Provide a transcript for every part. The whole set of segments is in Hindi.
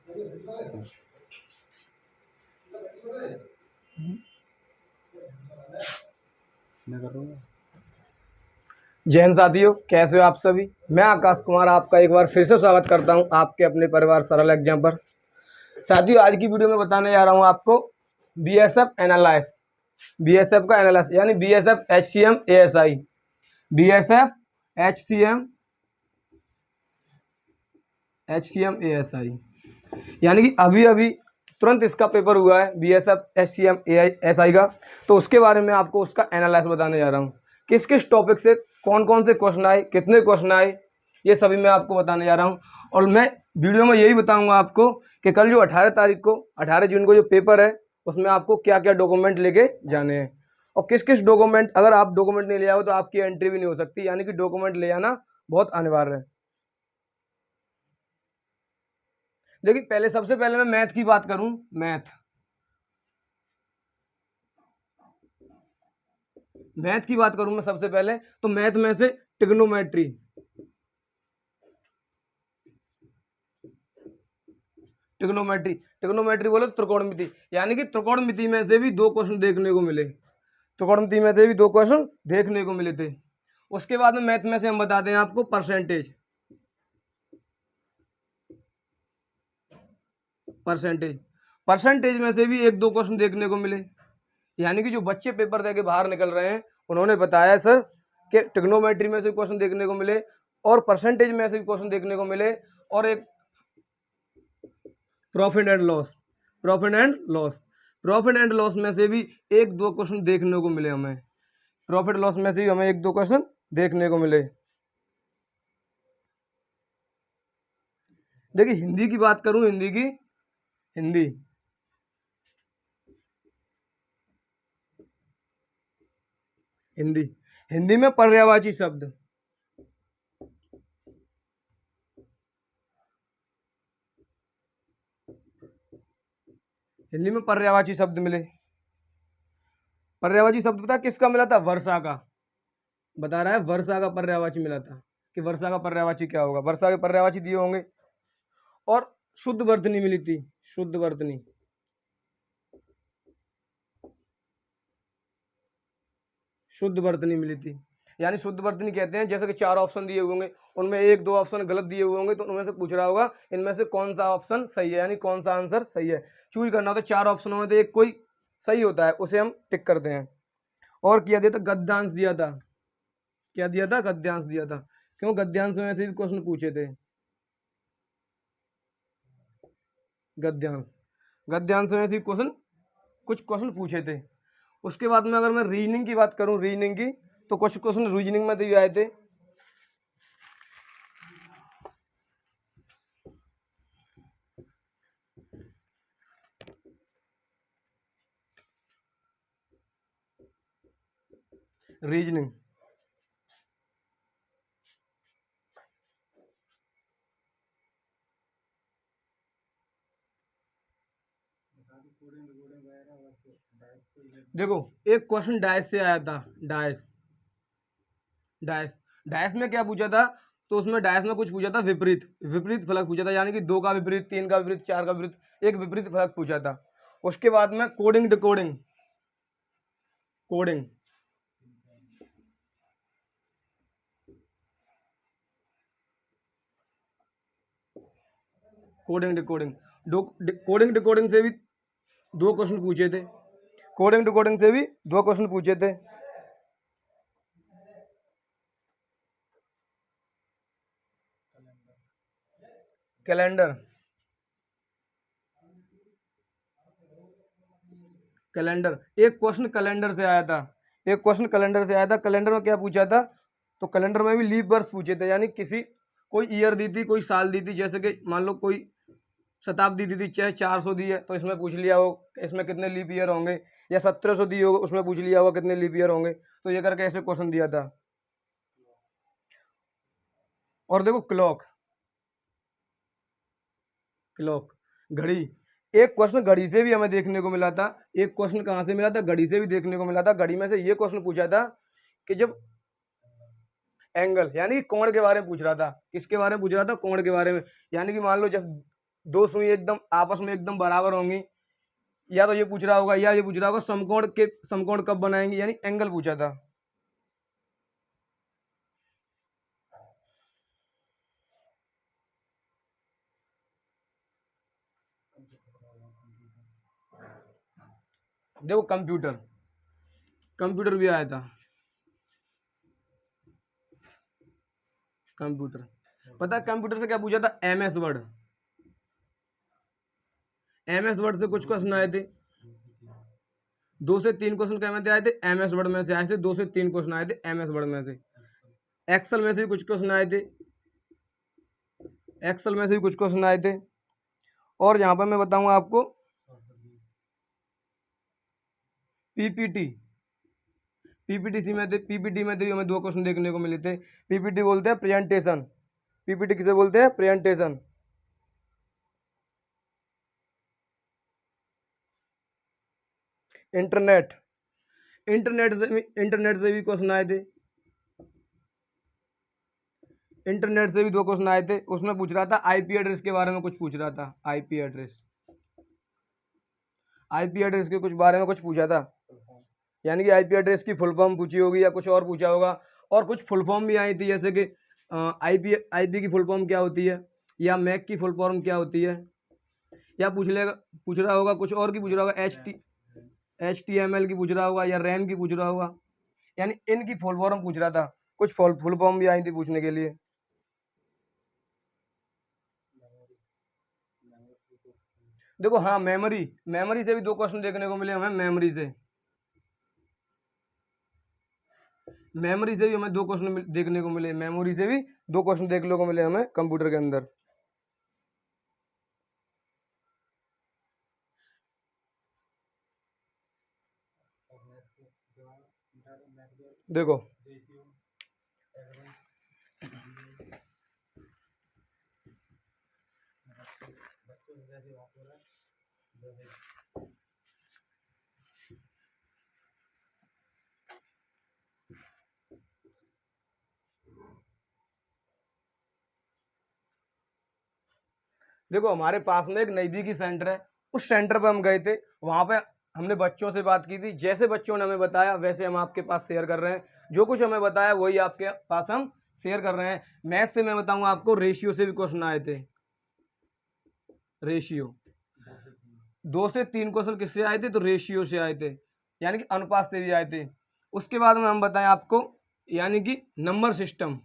जय हिंद साथियों, कैसे हो आप सभी। मैं आकाश कुमार आपका एक बार फिर से स्वागत करता हूं आपके अपने परिवार सरल एग्जाम पर। साथियों, आज की वीडियो में बताने जा रहा हूं आपको बीएसएफ एनालाइज, बीएसएफ का एनालाइज यानी BSF HCM ASI, BSF HCM ASI यानी कि अभी अभी तुरंत इसका पेपर हुआ है बीएसएफ एचसीएम एएसआई का। तो उसके बारे में आपको उसका एनालाइज बताने जा रहा हूँ, किस किस टॉपिक से कौन कौन से क्वेश्चन आए, कितने क्वेश्चन आए, ये सभी मैं आपको बताने जा रहा हूँ। और मैं वीडियो में यही बताऊंगा आपको कि कल जो 18 जून को जो पेपर है उसमें आपको क्या क्या डॉक्यूमेंट लेके जाने हैं और किस किस डॉक्यूमेंट, अगर आप डॉक्यूमेंट नहीं ले आओ तो आपकी एंट्री भी नहीं हो सकती, यानी कि डॉक्यूमेंट ले आना बहुत अनिवार्य है। देखिए, पहले सबसे पहले मैं मैथ की बात करूं। मैथ की बात करूं मैं सबसे पहले, तो मैथ में से ट्रिग्नोमेट्री, ट्रिग्नोमेट्री बोलो त्रिकोणमिति, यानी कि त्रिकोणमिति में से भी दो क्वेश्चन देखने को मिले, त्रिकोणमिति में से भी दो क्वेश्चन देखने को मिले थे। उसके बाद में मैथ में से हम बताते हैं आपको परसेंटेज, परसेंटेज में से भी एक दो क्वेश्चन देखने को मिले, यानी कि जो बच्चे पेपर देके बाहर निकल रहे हैं उन्होंने बताया सर कि ट्रिग्नोमेट्री में से क्वेश्चन देखने को मिले और परसेंटेज में से भी क्वेश्चन देखने को मिले और एक प्रॉफिट एंड लॉस में से भी एक दो क्वेश्चन देखने को मिले हमें, प्रॉफिट लॉस में से भी हमें एक दो क्वेश्चन देखने को मिले। देखिए, हिंदी की बात करूं, हिंदी में पर्यायवाची शब्द, हिंदी में पर्यायवाची शब्द मिले। पर्यायवाची शब्द पता किसका मिला था? वर्षा का। बता रहा है वर्षा का पर्यायवाची मिला था कि वर्षा का पर्यायवाची क्या होगा, वर्षा के पर्यायवाची दिए होंगे। और शुद्ध वर्तनी मिली थी, शुद्ध वर्तनी, मिली थी। यानी शुद्ध वर्तनी कहते हैं जैसे कि चार ऑप्शन दिए हुए होंगे, उनमें एक दो ऑप्शन गलत दिए हुए होंगे तो उनमें से पूछ रहा होगा इनमें से कौन सा ऑप्शन सही है, यानी कौन सा आंसर सही है। चूज करना हो तो चार ऑप्शनों में से एक कोई सही होता है, उसे हम टिक करते हैं। और किया दिया था गद्यांश दिया था, क्या दिया था? गद्यांश दिया था। क्यों? गद्यांश में से भी क्वेश्चन पूछे थे, गद्यांश में से क्वेश्चन, कुछ क्वेश्चन पूछे थे। उसके बाद में अगर मैं रीजनिंग की बात करूं, रीजनिंग की, तो कुछ क्वेश्चन रीजनिंग में भी आए थे। रीजनिंग, देखो एक क्वेश्चन डायस से आया था, डायस डायस में क्या पूछा था? तो उसमें डायस में कुछ पूछा था विपरीत फलक पूछा था, यानी कि दो का विपरीत, तीन का विपरीत, चार का विपरीत, एक विपरीत फलक पूछा था। उसके बाद में coding decoding, coding decoding, coding decoding से भी दो क्वेश्चन पूछे थे, कोडिंग डिकोडिंग से भी दो क्वेश्चन पूछे थे। कैलेंडर, एक क्वेश्चन कैलेंडर से आया था, कैलेंडर में क्या पूछा था? तो कैलेंडर में भी लीप वर्ष पूछे थे, यानी किसी कोई ईयर दी थी, कोई साल दी थी, जैसे कि मान लो कोई शताब्दी दी थी, चाहे 400 दी है तो इसमें पूछ लिया हो इसमें कितने लीप ईयर होंगे, या 1700 दी होगा उसमें पूछ लिया होगा कितने लीप ईयर होंगे। तो ये करके ऐसे क्वेश्चन दिया था। और देखो क्लॉक, घड़ी, एक क्वेश्चन घड़ी से भी हमें देखने को मिला था। एक क्वेश्चन कहां से मिला था? घड़ी से भी देखने को मिला था। घड़ी में से ये क्वेश्चन पूछा था कि जब एंगल, यानी कोण के बारे में पूछ रहा था। किसके बारे में पूछ रहा था? कोण के बारे में। यानी कि मान लो जब दो सुई एकदम आपस में एकदम बराबर होंगी, या तो ये पूछ रहा होगा या ये पूछ रहा होगा समकोण कब बनाएंगे, यानी एंगल पूछा था। देखो कंप्यूटर भी आया था, कंप्यूटर। पता है कंप्यूटर से क्या पूछा था? MS word. एमएस वर्ड से कुछ क्वेश्चन आए थे, 2 से 3 क्वेश्चन क्या में आए थे? एमएस वर्ड में से आए थे 2 से 3 क्वेश्चन आए थे एमएस वर्ड में से। एक्सेल में से भी कुछ क्वेश्चन आए थे, एक्सेल में से भी कुछ क्वेश्चन आए थे। और यहाँ पर मैं बताऊंगा आपको पीपीटी, पीपीटी में थे, पीपीटी में थे हमें 2 क्वेश्चन देखने को मिले थे। पीपीटी बोलते हैं प्रेजेंटेशन, पीपीटी किसे बोलते हैं? प्रेजेंटेशन। इंटरनेट, इंटरनेट से भी क्वेश्चन आए थे, इंटरनेट से भी 2 क्वेश्चन आए थे। उसमें पूछ रहा था आईपी एड्रेस के बारे में, कुछ पूछ रहा था आईपी एड्रेस, आईपी एड्रेस के कुछ बारे में कुछ पूछा था, यानी कि आईपी एड्रेस की फुल फॉर्म पूछी होगी या कुछ और पूछा होगा। और कुछ फुल फॉर्म भी आई थी, जैसे कि आईपी की फुल फॉर्म क्या होती है, या मैक की फुल फॉर्म क्या होती है, या पूछ रहा होगा कुछ और की पूछ रहा होगा, HTML की पूछ रहा होगा, या रैम की पूछ रहा होगा, यानी इनकी फुल फॉर्म पूछ रहा था। कुछ फुल फॉर्म भी आई थी पूछने के लिए। देखो हाँ, मेमोरी से भी 2 क्वेश्चन देखने को मिले हमें, मेमोरी से भी हमें 2 क्वेश्चन देखने को मिले, मेमोरी से भी 2 क्वेश्चन देखने को मिले हमें कंप्यूटर के अंदर। देखो देखो हमारे पास में एक नज़दीकी सेंटर है, उस सेंटर पर हम गए थे, वहाँ पे हमने बच्चों से बात की थी। जैसे बच्चों ने हमें बताया वैसे हम आपके पास शेयर कर रहे हैं, जो कुछ हमें बताया वही आपके पास हम शेयर कर रहे हैं। मैथ से मैं बताऊंगा आपको, रेशियो से भी क्वेश्चन आए थे, रेशियो 2 से 3 क्वेश्चन किससे आए थे? तो रेशियो से आए थे, यानी कि अनुपात से भी आए थे। उसके बाद में हम बताएं आपको, यानी कि नंबर सिस्टम,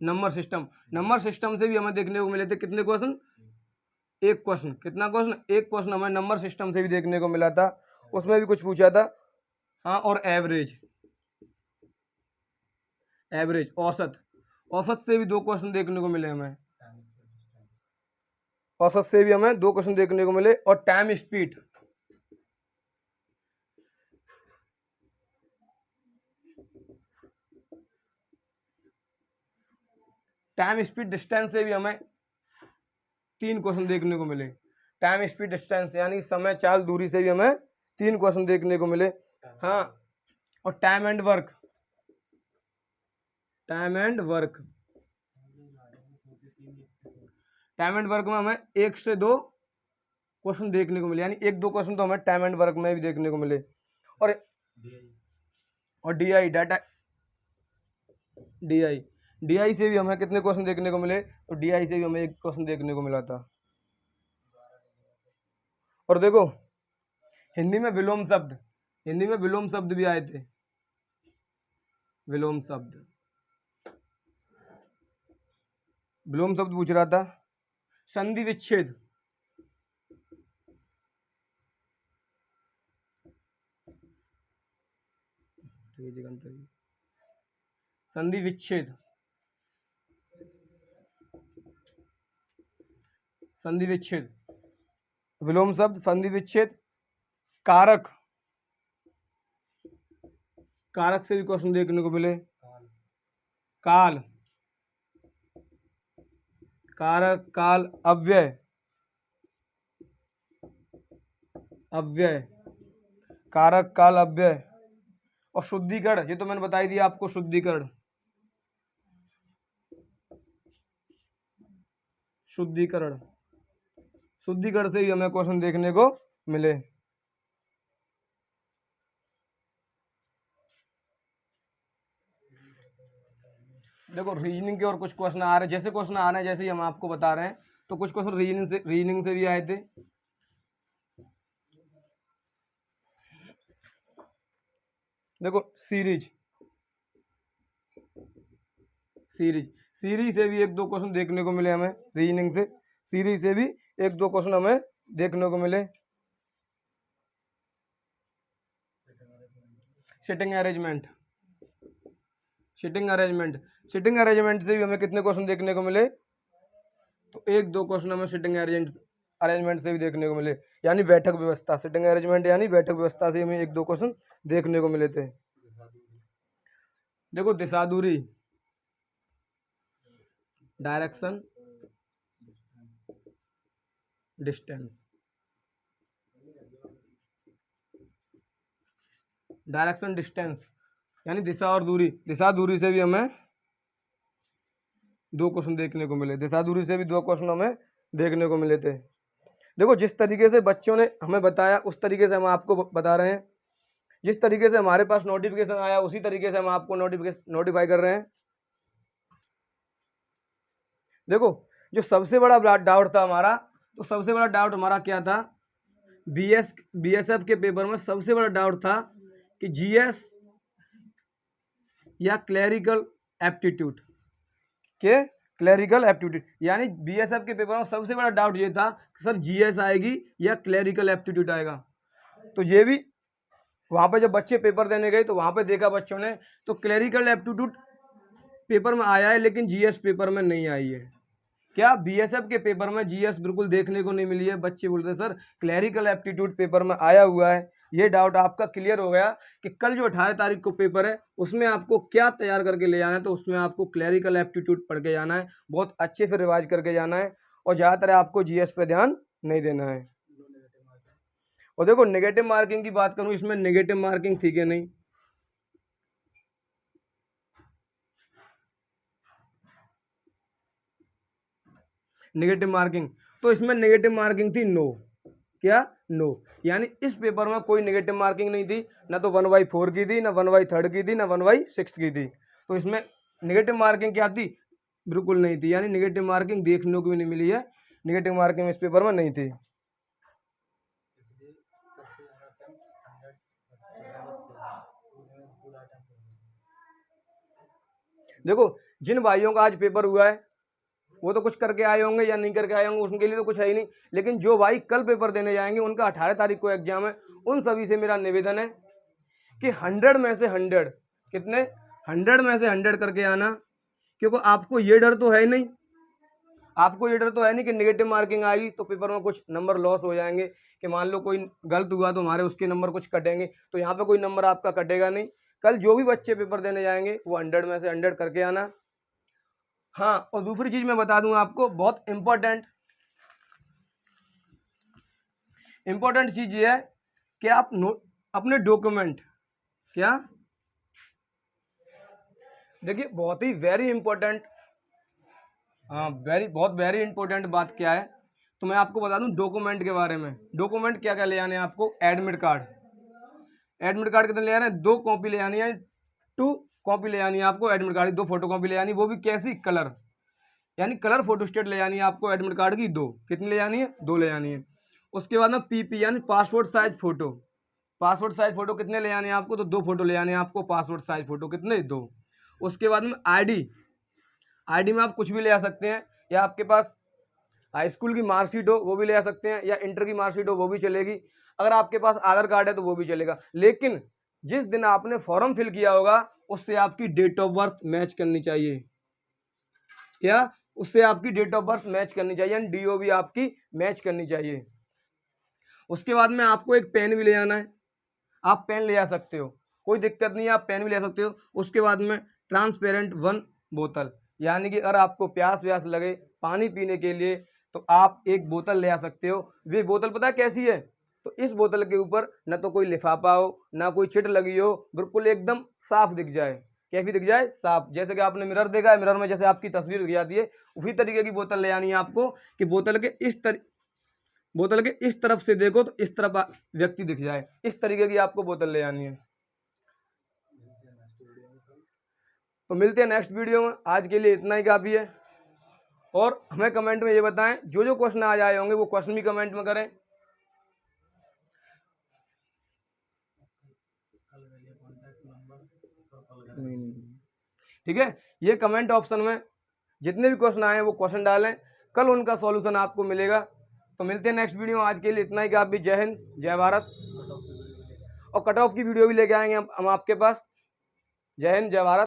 नंबर सिस्टम से भी हमें देखने को मिले थे कितने क्वेश्चन? 1 क्वेश्चन। कितना क्वेश्चन? 1 क्वेश्चन हमें नंबर सिस्टम से भी देखने को मिला था, उसमें भी कुछ पूछा था। हाँ, और एवरेज, औसत से भी 2 क्वेश्चन देखने को मिले हमें, औसत से भी हमें 2 क्वेश्चन देखने को मिले। और टाइम स्पीड, डिस्टेंस से भी हमें 3 क्वेश्चन देखने को मिले। टाइम स्पीड डिस्टेंस यानी समय चाल दूरी से भी हमें 3 क्वेश्चन देखने को मिले। हाँ, और time and work, time and work में हमें 1 से 2 क्वेश्चन देखने को मिले, यानी 1-2 क्वेश्चन तो हमें टाइम एंड वर्क में भी देखने को मिले। और डीआई डाटा, डीआई से भी हमें कितने क्वेश्चन देखने को मिले? तो डीआई से भी हमें 1 क्वेश्चन देखने को मिला था। और देखो हिंदी में विलोम शब्द भी आए थे, विलोम शब्द पूछ रहा था। संधि विच्छेद, संधि विच्छेद, विलोम शब्द, संधि विच्छेद। कारक से भी क्वेश्चन देखने को मिले। काल, कारक, काल, अव्यय, कारक, काल, अव्यय। और शुद्धिकरण, ये तो मैंने बताई दिया आपको, शुद्धिकरण शुद्धिकरण, शुद्धिकरण से ही हमें क्वेश्चन देखने को मिले। देखो रीजनिंग के और कुछ क्वेश्चन आ रहे हैं, जैसे क्वेश्चन आ रहे हैं जैसे ही हम आपको बता रहे हैं, तो कुछ क्वेश्चन रीजनिंग से भी आए थे। देखो सीरीज सीरीज सीरीज से भी एक दो क्वेश्चन देखने को मिले हमें, रीजनिंग से सीरीज से भी एक दो क्वेश्चन हमें देखने को मिले। Sitting arrangement, sitting arrangement, sitting arrangement से भी हमें कितने क्वेश्चन देखने को मिले, तो एक दो क्वेश्चन हमें सिटिंग अरेंजमेंट से भी देखने को मिले, यानी बैठक व्यवस्था, सिटिंग अरेंजमेंट यानी बैठक व्यवस्था से हमें एक दो क्वेश्चन देखने को मिले थे। देखो दिशा दूरी, डायरेक्शन डिस्टेंस, डायरेक्शन डिस्टेंस यानी दिशा और दूरी, दिशा दूरी से भी हमें दो क्वेश्चन देखने को मिले, दिशा दूरी से भी दो क्वेश्चन हमें देखने को मिले थे। देखो जिस तरीके से बच्चों ने हमें बताया उस तरीके से हम आपको बता रहे हैं, जिस तरीके से हमारे पास नोटिफिकेशन आया उसी तरीके से हम आपको नोटिफाई कर रहे हैं। देखो जो सबसे बड़ा डाउट था हमारा, तो सबसे बड़ा डाउट हमारा क्या था, बीएसएफ के पेपर में सबसे बड़ा डाउट था कि जीएस या क्लरिकल एप्टीट्यूड के, क्लरिकल एप्टीट्यूड यानी बीएसएफ के पेपर में सबसे बड़ा डाउट ये था कि सर जीएस आएगी या क्लरिकल एप्टीट्यूड आएगा। तो ये भी वहाँ पे जब बच्चे पेपर देने गए तो वहाँ पे देखा बच्चों ने, तो क्लरिकल एप्टीट्यूड पेपर में आया है लेकिन जीएस पेपर में नहीं आई है। क्या बीएसएफ के पेपर में जीएस बिल्कुल देखने को नहीं मिली है? बच्चे बोलते सर क्लरिकल एप्टीट्यूड पेपर में आया हुआ है। ये डाउट आपका क्लियर हो गया कि कल जो 18 तारीख को पेपर है उसमें आपको क्या तैयार करके ले जाना है, तो उसमें आपको क्लरिकल एप्टीट्यूड पढ़ के जाना है, बहुत अच्छे से रिवाइज करके जाना है और ज़्यादातर आपको जीएस पे ध्यान नहीं देना है। और देखो नेगेटिव मार्किंग की बात करूं, इसमें नेगेटिव मार्किंग थी कि नहीं, नेगेटिव मार्किंग, तो इसमें नेगेटिव मार्किंग थी नो, क्या नो, यानी इस पेपर में कोई नेगेटिव मार्किंग नहीं थी, ना तो 1/4 की थी, ना 1/3 की थी, ना 1/6 की थी। तो इसमें नेगेटिव मार्किंग क्या थी, बिल्कुल नहीं थी, यानी नेगेटिव मार्किंग देखने को भी नहीं मिली है, नेगेटिव मार्किंग इस पेपर में नहीं थी। देखो जिन भाइयों का आज पेपर हुआ है वो तो कुछ करके आए होंगे या नहीं करके आए होंगे, उनके लिए तो कुछ है ही नहीं, लेकिन जो भाई कल पेपर देने जाएंगे उनका 18 तारीख को एग्जाम है, उन सभी से मेरा निवेदन है कि 100 में से 100, कितने 100 में से 100 करके आना, क्योंकि आपको ये डर तो है नहीं, आपको ये डर तो है नहीं कि नेगेटिव मार्किंग आएगी तो पेपर में कुछ नंबर लॉस हो जाएंगे, कि मान लो कोई गलत हुआ तो हमारे उसके नंबर कुछ कटेंगे, तो यहाँ पे कोई नंबर आपका कटेगा नहीं। कल जो भी बच्चे पेपर देने जाएंगे वो 100 में से 100 करके आना। हाँ, और दूसरी चीज मैं बता दूं आपको, बहुत इंपॉर्टेंट चीज ये है कि आप अपने डॉक्यूमेंट, क्या देखिए बहुत ही वेरी इंपॉर्टेंट, हाँ बहुत वेरी इंपॉर्टेंट बात क्या है, तो मैं आपको बता दूं डॉक्यूमेंट के बारे में। डॉक्यूमेंट क्या क्या ले आने हैं आपको, एडमिट कार्ड, एडमिट कार्ड कितने ले आने हैं, 2 कॉपी ले आनी है, 2 कॉपी ले आनी है आपको एडमिट कार्ड की, 2 फोटो कॉपी ले आनी, वो भी कैसी, कलर, यानी कलर फोटोस्टेट ले आनी है आपको एडमिट कार्ड की 2, कितनी ले आनी है, 2 ले आनी है। उसके बाद में पीपी यानी passport size photo, passport size photo कितने ले आने हैं आपको, तो 2 फोटो ले आने हैं आपको पासपोर्ट साइज फोटो, कितने, 2। उसके बाद में आईडी में आप कुछ भी ले आ सकते हैं, या आपके पास हाई स्कूल की मार्कशीट हो वो भी ले आ सकते हैं, या इंटर की मार्कशीट हो वो भी चलेगी, अगर आपके पास आधार कार्ड है तो वो भी चलेगा, लेकिन जिस दिन आपने फॉर्म फिल किया होगा उससे आपकी डेट ऑफ बर्थ मैच करनी चाहिए, क्या, उससे आपकी डेट ऑफ बर्थ मैच करनी चाहिए, यानी डीओ भी आपकी मैच करनी चाहिए। उसके बाद में आपको एक पेन भी ले आना है, आप पेन ले आ सकते हो, कोई दिक्कत नहीं है, आप पेन भी ले सकते हो। उसके बाद में ट्रांसपेरेंट 1 बोतल, यानी कि अगर आपको प्यास लगे पानी पीने के लिए तो आप एक बोतल ले आ सकते हो। वे बोतल पता है कैसी है, तो इस बोतल के ऊपर ना तो कोई लिफाफा हो ना कोई चिट लगी हो, बिल्कुल एकदम साफ दिख जाए, कैसी दिख जाए, साफ। जैसे कि आपने मिरर देखा है, मिरर में जैसे आपकी तस्वीर दिख जाती है, उसी तरीके की बोतल ले आनी है आपको कि बोतल के इस तरफ से देखो तो इस तरफ व्यक्ति दिख जाए, इस तरीके की आपको बोतल ले आनी है। तो मिलते हैं नेक्स्ट वीडियो में, आज के लिए इतना ही काफ़ी है। और हमें कमेंट में ये बताएं, जो जो क्वेश्चन आज आए होंगे वो क्वेश्चन भी कमेंट में करें। ठीक है, ये कमेंट ऑप्शन में जितने भी क्वेश्चन आए हैं वो क्वेश्चन डालें, कल उनका सॉल्यूशन आपको मिलेगा। तो मिलते हैं नेक्स्ट वीडियो में, आज के लिए इतना ही कि आप भी जय हिंद जय भारत। और कट ऑफ की वीडियो भी लेके आएंगे हम आपके पास। जय हिंद जय भारत।